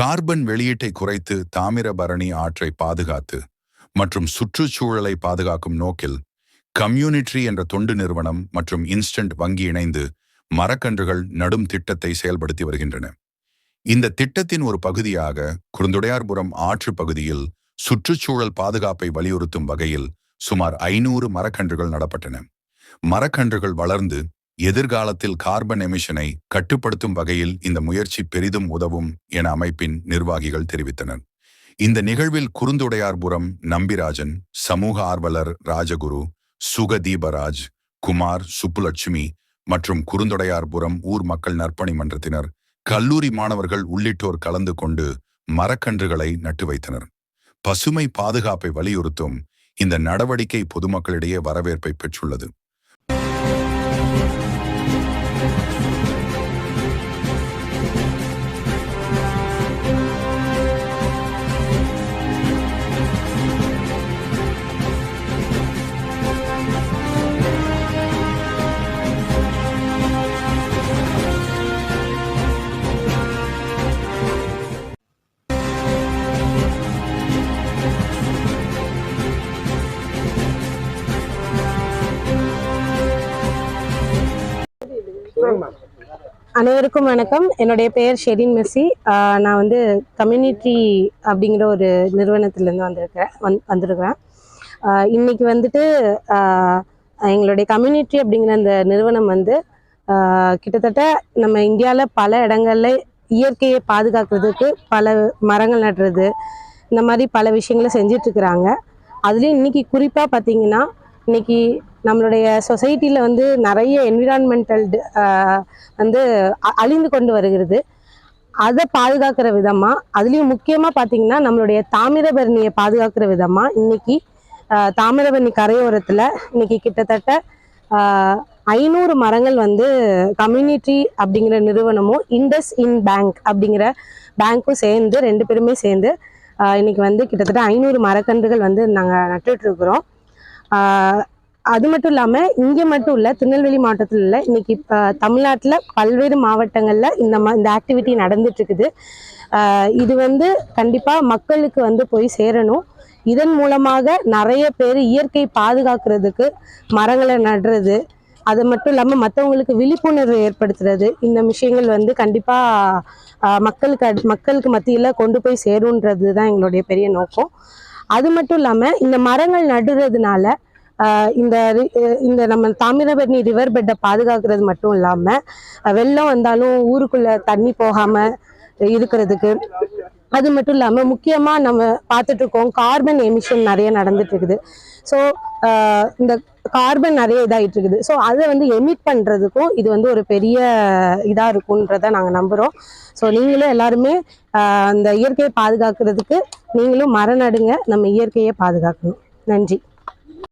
Carbon வெளியீட்டை குறைத்து தாமிரபரணி ஆற்றை பாதுகாத்து மற்றும் சுற்றுச்சூழலை பாதுகாக்கும் நோக்கில் கம்யூனிட்ரி என்ற தொண்டு நிறுவனம் மற்றும் இன்ஸ்டன்ட் வங்கி இணைந்து மரக்கன்றுகள் நடும் திட்டத்தை செயல்படுத்தி வருகின்றன. இந்த திட்டத்தின் ஒரு பகுதியாக குறுந்துடையார்புரம் ஆற்று பகுதியில் சுற்றுச்சூழல் பாதுகாப்பை வலியுறுத்தும் வகையில் சுமார் 500 மரக்கன்றுகள் நடப்பட்டன. மரக்கன்றுகள் வளர்ந்து எதிர்காலத்தில் கார்பன் எமிஷனை கட்டுப்படுத்தும் வகையில் இந்த முயற்சி பெரிதும் உதவும் என அமைப்பின் நிர்வாகிகள் தெரிவித்தனர். இந்த நிகழ்வில் குறுந்துடையார்புரம் நம்பிராஜன், சமூக ஆர்வலர் ராஜகுரு, சுகதீபராஜ், குமார், சுப்புலட்சுமி மற்றும் குறுந்துடையார்புரம் ஊர் மக்கள் நற்பணி மன்றத்தினர், கல்லூரி மாணவர்கள் உள்ளிட்டோர் கலந்து கொண்டு மரக்கன்றுகளை நட்டு வைத்தனர். பசுமை பாதுகாப்பை வலியுறுத்தும் இந்த நடவடிக்கை பொதுமக்களிடையே வரவேற்பை பெற்றுள்ளது. அனைவருக்கும் வணக்கம். என்னுடைய பெயர் ஷெரின் மெஸ்ஸி. நான் வந்து கம்யூனிட்டி அப்படிங்கிற ஒரு நிறுவனத்திலேருந்து வந்திருக்கிறேன். இன்னைக்கு வந்துட்டு எங்களுடைய கம்யூனிட்டி அப்படிங்கிற அந்த நிறுவனம் வந்து கிட்டத்தட்ட நம்ம இந்தியாவில் பல இடங்கள்ல இயற்கையை பாதுகாக்கிறதுக்கு பல மரங்கள் நடுறது, இந்த மாதிரி பல விஷயங்களை செஞ்சிட்ருக்குறாங்க. அதுலேயும் இன்னைக்கு குறிப்பாக பார்த்தீங்கன்னா, இன்னைக்கு நம்மளுடைய சொசைட்டியில் வந்து நிறைய என்விரான்மெண்டல் வந்து அழிந்து கொண்டு வருகிறது. அதை பாதுகாக்கிற விதமாக, அதுலேயும் முக்கியமாக பார்த்தீங்கன்னா நம்மளுடைய தாமிரபரணியை பாதுகாக்கிற விதமாக இன்னைக்கு தாமிரபரணி கரையோரத்தில் இன்னைக்கு கிட்டத்தட்ட 500 மரங்கள் வந்து கம்யூனிட்டி அப்படிங்கிற நிறுவனமும் இண்டஸ் இன் பேங்க் அப்படிங்கிற பேங்க்கும் சேர்ந்து, 2 பேருமே சேர்ந்து இன்னைக்கு வந்து கிட்டத்தட்ட 500 மரக்கன்றுகள் வந்து நாங்கள் நட்டுட்ருக்குறோம். அது மட்டும் இல்லாமல் இங்கே மட்டும் இல்லை, திருநெல்வேலி மாவட்டத்தில் இல்லை, இன்னைக்கு தமிழ்நாட்டில் பல்வேறு மாவட்டங்களில் இந்த ஆக்டிவிட்டி நடந்துட்டுருக்குது. இது வந்து கண்டிப்பாக மக்களுக்கு வந்து போய் சேரணும். இதன் மூலமாக நிறைய பேர் இயற்கை பாதுகாக்கிறதுக்கு மரங்களை நடுறது, அது மட்டும் இல்லாமல் மற்றவங்களுக்கு விழிப்புணர்வு ஏற்படுத்துறது, இந்த விஷயங்கள் வந்து கண்டிப்பாக மக்களுக்கு மத்தியில் கொண்டு போய் சேருன்றது தான் எங்களுடைய பெரிய நோக்கம். அது மட்டும் இல்லாமல் இந்த மரங்கள் நடுறதுனால இந்த நம்ம தாமிரபரணி ரிவர் பெட்டை பாதுகாக்கிறது மட்டும் இல்லாமல் வெள்ளம் வந்தாலும் ஊருக்குள்ளே தண்ணி போகாமல் இருக்கிறதுக்கு, அது மட்டும் இல்லாமல் முக்கியமாக நம்ம பார்த்துட்ருக்கோம் கார்பன் எமிஷன் நிறைய நடந்துட்டுருக்குது. ஸோ இந்த கார்பன் நிறைய இதாகிட்டு இருக்குது. ஸோ அதை வந்து எமிட் பண்ணுறதுக்கும் இது வந்து ஒரு பெரிய இதாக இருக்குன்றதை நாங்கள் நம்புகிறோம். ஸோ நீங்களும் எல்லாருமே அந்த இயற்கையை பாதுகாக்கிறதுக்கு நீங்களும் மரம் நடுங்க, நம்ம இயற்கையை பாதுகாக்கணும். நன்றி.